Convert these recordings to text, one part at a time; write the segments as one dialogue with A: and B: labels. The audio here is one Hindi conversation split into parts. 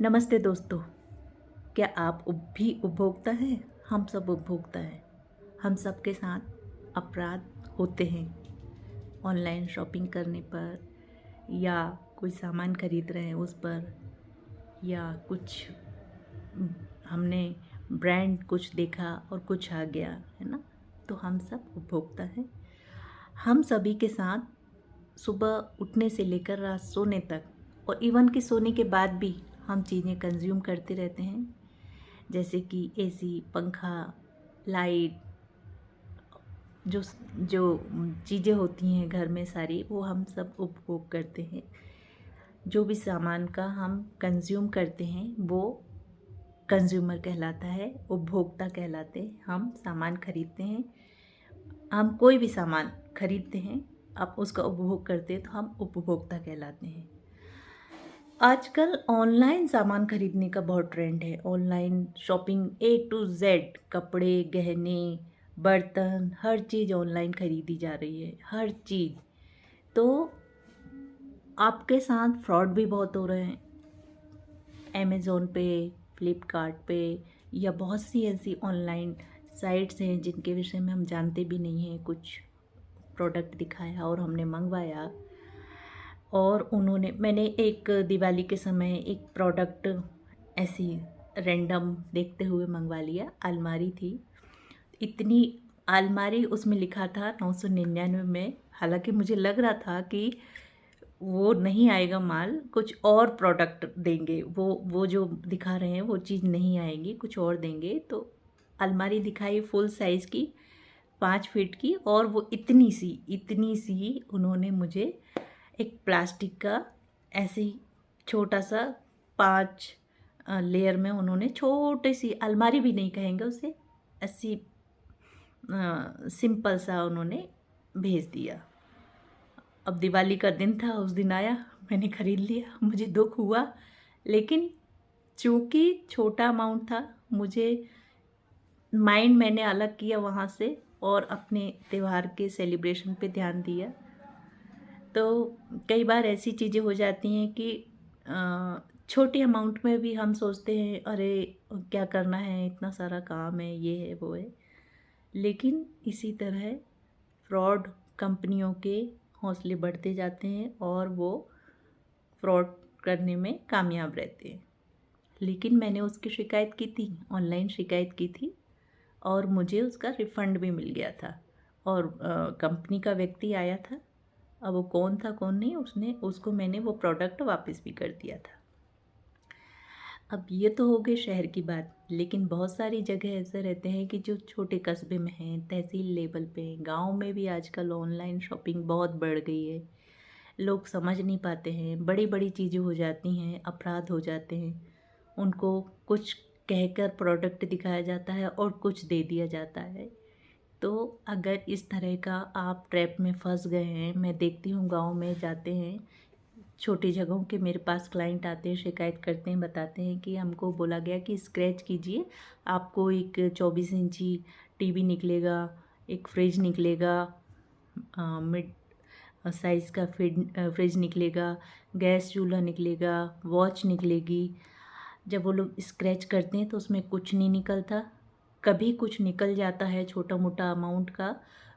A: नमस्ते दोस्तों। क्या आप भी उपभोक्ता हैं? हम सब उपभोक्ता हैं। हम सब के साथ अपराध होते हैं ऑनलाइन शॉपिंग करने पर, या कोई सामान खरीद रहे हैं उस पर, या कुछ हमने ब्रांड कुछ देखा और कुछ आ गया, है ना? तो हम सब उपभोक्ता हैं। हम सभी के साथ सुबह उठने से लेकर रात सोने तक, और इवन कि सोने के बाद भी हम चीज़ें कंज्यूम करते रहते हैं, जैसे कि एसी, पंखा, लाइट, जो जो चीज़ें होती हैं घर में सारी, वो हम सब उपभोग करते हैं। जो भी सामान का हम कंज्यूम करते हैं वो कंज्यूमर कहलाता है, उपभोक्ता कहलाते हैं। हम सामान खरीदते हैं, हम कोई भी सामान खरीदते हैं, आप उसका उपभोग करते हैं तो हम उपभोक्ता कहलाते हैं। आजकल ऑनलाइन सामान खरीदने का बहुत ट्रेंड है। Online shopping A to Z, कपड़े, गहने, बर्तन, हर चीज़ ऑनलाइन खरीदी जा रही है, हर चीज़। तो आपके साथ फ्रॉड भी बहुत हो रहे हैं अमेज़ोन पे, फ्लिपकार्ट पे, या बहुत सी ऐसी ऑनलाइन साइट्स हैं जिनके विषय में हम जानते भी नहीं हैं। कुछ प्रोडक्ट दिखाया और हमने मंगवाया, और मैंने एक दिवाली के समय एक प्रोडक्ट ऐसी रैंडम देखते हुए मंगवा लिया। अलमारी थी, इतनी अलमारी, उसमें लिखा था 999 में। हालांकि मुझे लग रहा था कि वो नहीं आएगा माल, कुछ और प्रोडक्ट देंगे, वो जो दिखा रहे हैं वो चीज़ नहीं आएगी, कुछ और देंगे। तो अलमारी दिखाई फुल साइज़ की, 5 फीट की, और वो इतनी सी उन्होंने मुझे एक प्लास्टिक का ऐसे ही छोटा सा 5 लेयर में उन्होंने छोटी सी अलमारी भी नहीं कहेंगे उसे, ऐसी सिंपल सा उन्होंने भेज दिया। अब दिवाली का दिन था, उस दिन आया, मैंने ख़रीद लिया। मुझे दुख हुआ, लेकिन चूँकि छोटा अमाउंट था, मुझे माइंड मैंने अलग किया वहाँ से और अपने त्यौहार के सेलिब्रेशन पे ध्यान दिया। तो कई बार ऐसी चीज़ें हो जाती हैं कि छोटे अमाउंट में भी हम सोचते हैं, अरे क्या करना है, इतना सारा काम है, ये है वो है। लेकिन इसी तरह फ्रॉड कंपनियों के हौसले बढ़ते जाते हैं और वो फ्रॉड करने में कामयाब रहते हैं। लेकिन मैंने उसकी शिकायत की थी, ऑनलाइन शिकायत की थी, और मुझे उसका रिफ़ंड भी मिल गया था। और कंपनी का व्यक्ति आया था, अब वो कौन था कौन नहीं, उसको मैंने वो प्रोडक्ट वापस भी कर दिया था। अब ये तो हो गई शहर की बात, लेकिन बहुत सारी जगह ऐसे रहते हैं कि जो छोटे कस्बे में हैं, तहसील लेवल पे, गांव में भी आजकल ऑनलाइन शॉपिंग बहुत बढ़ गई है। लोग समझ नहीं पाते हैं, बड़ी बड़ी चीज़ें हो जाती हैं, अपराध हो जाते हैं। उनको कुछ कहकर प्रोडक्ट दिखाया जाता है और कुछ दे दिया जाता है। तो अगर इस तरह का आप ट्रैप में फंस गए हैं, मैं देखती हूँ गांव में जाते हैं, छोटी जगहों के मेरे पास क्लाइंट आते हैं, शिकायत करते हैं, बताते हैं कि हमको बोला गया कि स्क्रैच कीजिए, आपको एक 24 इंची टीवी निकलेगा, एक फ्रिज निकलेगा, मिड साइज़ का फ्रिज निकलेगा, गैस चूल्हा निकलेगा, वॉच निकलेगी। जब वो लोग स्क्रैच करते हैं तो उसमें कुछ नहीं निकलता। कभी कुछ निकल जाता है छोटा मोटा अमाउंट का,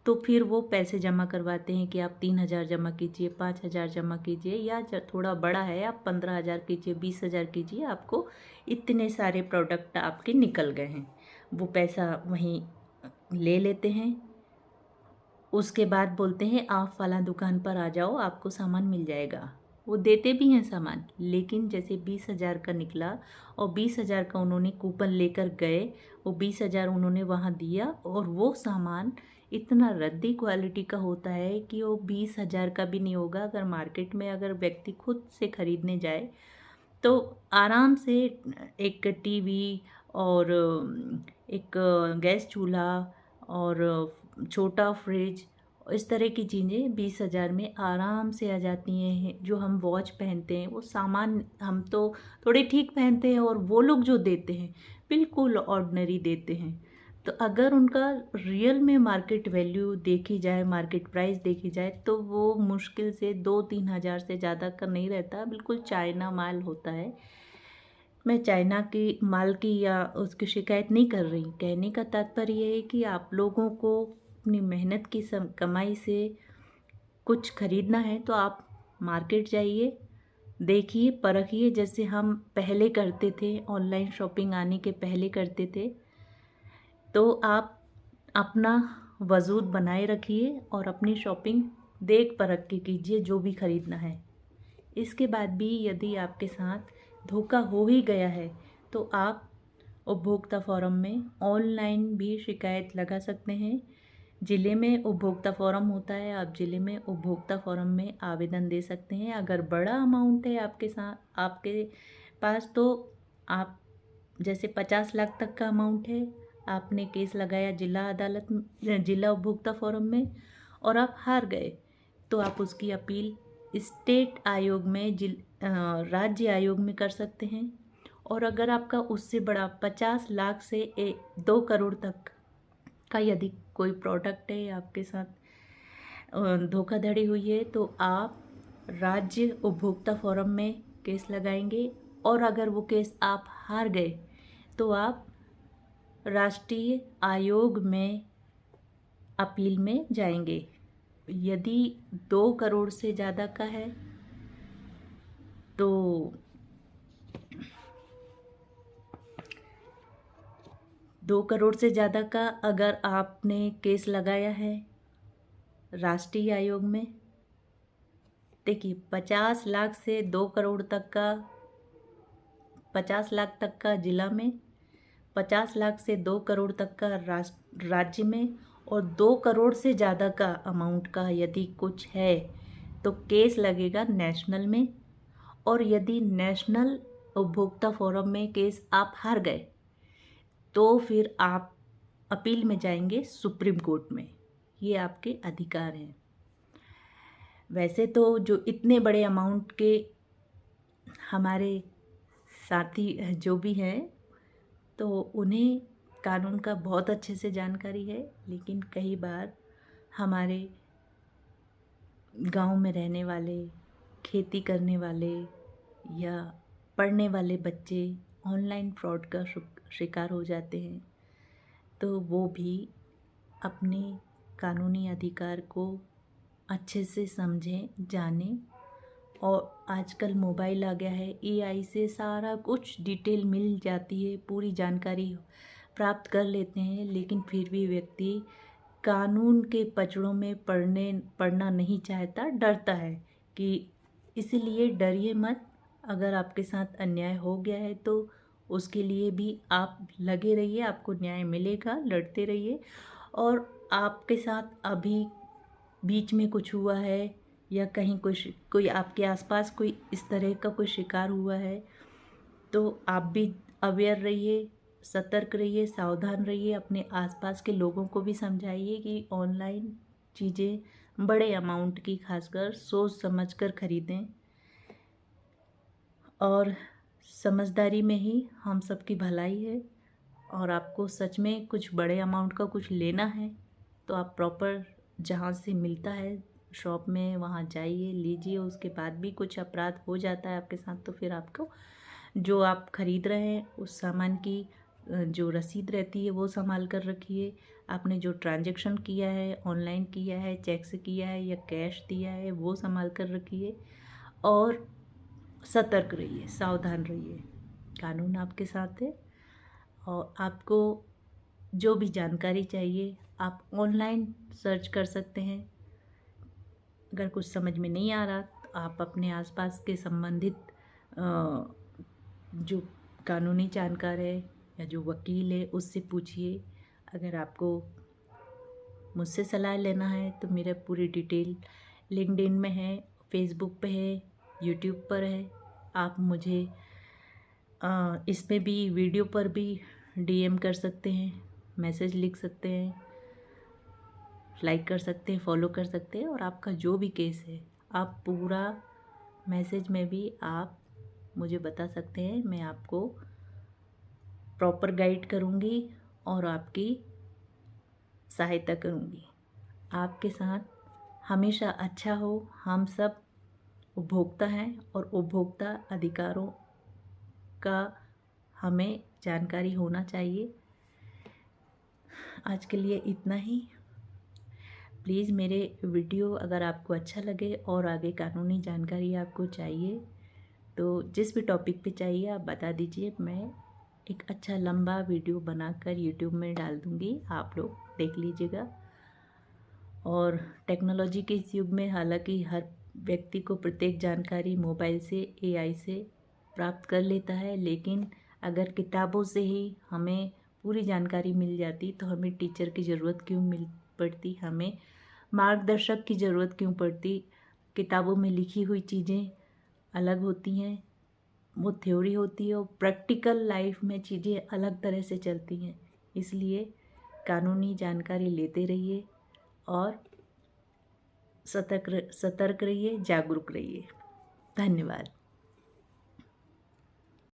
A: तो फिर वो पैसे जमा करवाते हैं कि आप 3,000 जमा कीजिए, 5,000 जमा कीजिए, या थोड़ा बड़ा है आप 15,000 कीजिए, 20,000 कीजिए, आपको इतने सारे प्रोडक्ट आपके निकल गए हैं। वो पैसा वहीं ले लेते हैं। उसके बाद बोलते हैं आप फलां दुकान पर आ जाओ, आपको सामान मिल जाएगा। वो देते भी हैं सामान, लेकिन जैसे 20,000 का निकला और 20,000 का उन्होंने कूपन लेकर गए, वो 20,000 उन्होंने वहाँ दिया, और वो सामान इतना रद्दी क्वालिटी का होता है कि वो 20,000 का भी नहीं होगा। अगर मार्केट में अगर व्यक्ति खुद से ख़रीदने जाए तो आराम से एक टीवी और एक गैस चूल्हा और छोटा फ्रिज, इस तरह की चीज़ें 20,000 में आराम से आ जाती हैं। जो हम वॉच पहनते हैं, वो सामान हम तो थोड़े ठीक पहनते हैं, और वो लोग जो देते हैं बिल्कुल ऑर्डिनरी देते हैं। तो अगर उनका रियल में मार्केट वैल्यू देखी जाए, मार्केट प्राइस देखी जाए, तो वो मुश्किल से 2-3 हज़ार से ज़्यादा का नहीं रहता, बिल्कुल चाइना माल होता है। मैं चाइना की माल की या उसकी शिकायत नहीं कर रही। कहने का तात्पर्य ये है कि आप लोगों को अपनी मेहनत की कमाई से कुछ खरीदना है तो आप मार्केट जाइए, देखिए, परखिए, जैसे हम पहले करते थे, ऑनलाइन शॉपिंग आने के पहले करते थे। तो आप अपना वजूद बनाए रखिए और अपनी शॉपिंग देख परख के कीजिए जो भी खरीदना है। इसके बाद भी यदि आपके साथ धोखा हो ही गया है तो आप उपभोक्ता फोरम में ऑनलाइन भी शिकायत लगा सकते हैं। ज़िले में उपभोक्ता फोरम होता है, आप ज़िले में उपभोक्ता फोरम में आवेदन दे सकते हैं। अगर बड़ा अमाउंट है आपके साथ आपके पास तो आप, जैसे 50 लाख तक का अमाउंट है, आपने केस लगाया जिला उपभोक्ता फोरम में और आप हार गए, तो आप उसकी अपील स्टेट आयोग में राज्य आयोग में कर सकते हैं। और अगर आपका उससे बड़ा 50 लाख से 2 करोड़ तक का यदि कोई प्रोडक्ट है आपके साथ धोखाधड़ी हुई है तो आप राज्य उपभोक्ता फोरम में केस लगाएंगे। और अगर वो केस आप हार गए तो आप राष्ट्रीय आयोग में अपील में जाएंगे। यदि 2 करोड़ से ज़्यादा का है तो 2 करोड़ से ज़्यादा का अगर आपने केस लगाया है राष्ट्रीय आयोग में, देखिए 50 लाख से 2 करोड़ तक का, 50 लाख तक का जिला में, 50 लाख से 2 करोड़ तक का राज्य में, और 2 करोड़ से ज़्यादा का अमाउंट का यदि कुछ है तो केस लगेगा नेशनल में। और यदि नेशनल उपभोक्ता फोरम में केस आप हार गए तो फिर आप अपील में जाएंगे सुप्रीम कोर्ट में। ये आपके अधिकार हैं। वैसे तो जो इतने बड़े अमाउंट के हमारे साथी जो भी हैं तो उन्हें कानून का बहुत अच्छे से जानकारी है, लेकिन कई बार हमारे गांव में रहने वाले, खेती करने वाले या पढ़ने वाले बच्चे ऑनलाइन फ्रॉड का शिकार हो जाते हैं। तो वो भी अपने कानूनी अधिकार को अच्छे से समझें, जानें। और आजकल मोबाइल आ गया है, एआई से सारा कुछ डिटेल मिल जाती है, पूरी जानकारी प्राप्त कर लेते हैं, लेकिन फिर भी व्यक्ति कानून के पचड़ों में पढ़ना नहीं चाहता, डरता है कि, इसलिए डरिए मत। अगर आपके साथ अन्याय हो गया है तो उसके लिए भी आप लगे रहिए, आपको न्याय मिलेगा, लड़ते रहिए। और आपके साथ अभी बीच में कुछ हुआ है या कहीं कोई आपके आसपास कोई इस तरह का कोई शिकार हुआ है तो आप भी अवेयर रहिए, सतर्क रहिए, सावधान रहिए। अपने आसपास के लोगों को भी समझाइए कि ऑनलाइन चीज़ें बड़े अमाउंट की खासकर सोच समझ कर खरीदें। और समझदारी में ही हम सबकी भलाई है। और आपको सच में कुछ बड़े अमाउंट का कुछ लेना है तो आप प्रॉपर जहाँ से मिलता है शॉप में वहाँ जाइए, लीजिए। उसके बाद भी कुछ अपराध हो जाता है आपके साथ तो फिर आपको जो आप खरीद रहे हैं उस सामान की जो रसीद रहती है वो संभाल कर रखिए। आपने जो ट्रांजैक्शन किया है, ऑनलाइन किया है, चेक से किया है या कैश दिया है, वो संभाल कर रखिए। और सतर्क रहिए, सावधान रहिए। कानून आपके साथ है। और आपको जो भी जानकारी चाहिए आप ऑनलाइन सर्च कर सकते हैं। अगर कुछ समझ में नहीं आ रहा तो आप अपने आसपास के संबंधित जो कानूनी जानकार है या जो वकील है उससे पूछिए। अगर आपको मुझसे सलाह लेना है तो मेरा पूरी डिटेल लिंक्डइन में है, फेसबुक पे है, यूट्यूब पर है। आप मुझे इसमें भी वीडियो पर भी डीएम कर सकते हैं, मैसेज लिख सकते हैं, लाइक कर सकते हैं, फॉलो कर सकते हैं। और आपका जो भी केस है आप पूरा मैसेज में भी आप मुझे बता सकते हैं। मैं आपको प्रॉपर गाइड करूँगी और आपकी सहायता करूँगी। आपके साथ हमेशा अच्छा हो। हम सब उपभोक्ता हैं और उपभोक्ता अधिकारों का हमें जानकारी होना चाहिए। आज के लिए इतना ही। प्लीज़ मेरे वीडियो अगर आपको अच्छा लगे और आगे कानूनी जानकारी आपको चाहिए तो जिस भी टॉपिक पे चाहिए आप बता दीजिए, मैं एक अच्छा लंबा वीडियो बनाकर यूट्यूब में डाल दूँगी, आप लोग देख लीजिएगा। और टेक्नोलॉजी के इस युग में हालांकि हर व्यक्ति को प्रत्येक जानकारी मोबाइल से, एआई से प्राप्त कर लेता है, लेकिन अगर किताबों से ही हमें पूरी जानकारी मिल जाती तो हमें टीचर की ज़रूरत क्यों पड़ती, हमें मार्गदर्शक की ज़रूरत क्यों पड़ती। किताबों में लिखी हुई चीज़ें अलग होती हैं, वो थ्योरी होती है, और प्रैक्टिकल लाइफ में चीज़ें अलग तरह से चलती हैं। इसलिए कानूनी जानकारी लेते रहिए और सतर्क रहिए, जागरूक रहिए। धन्यवाद।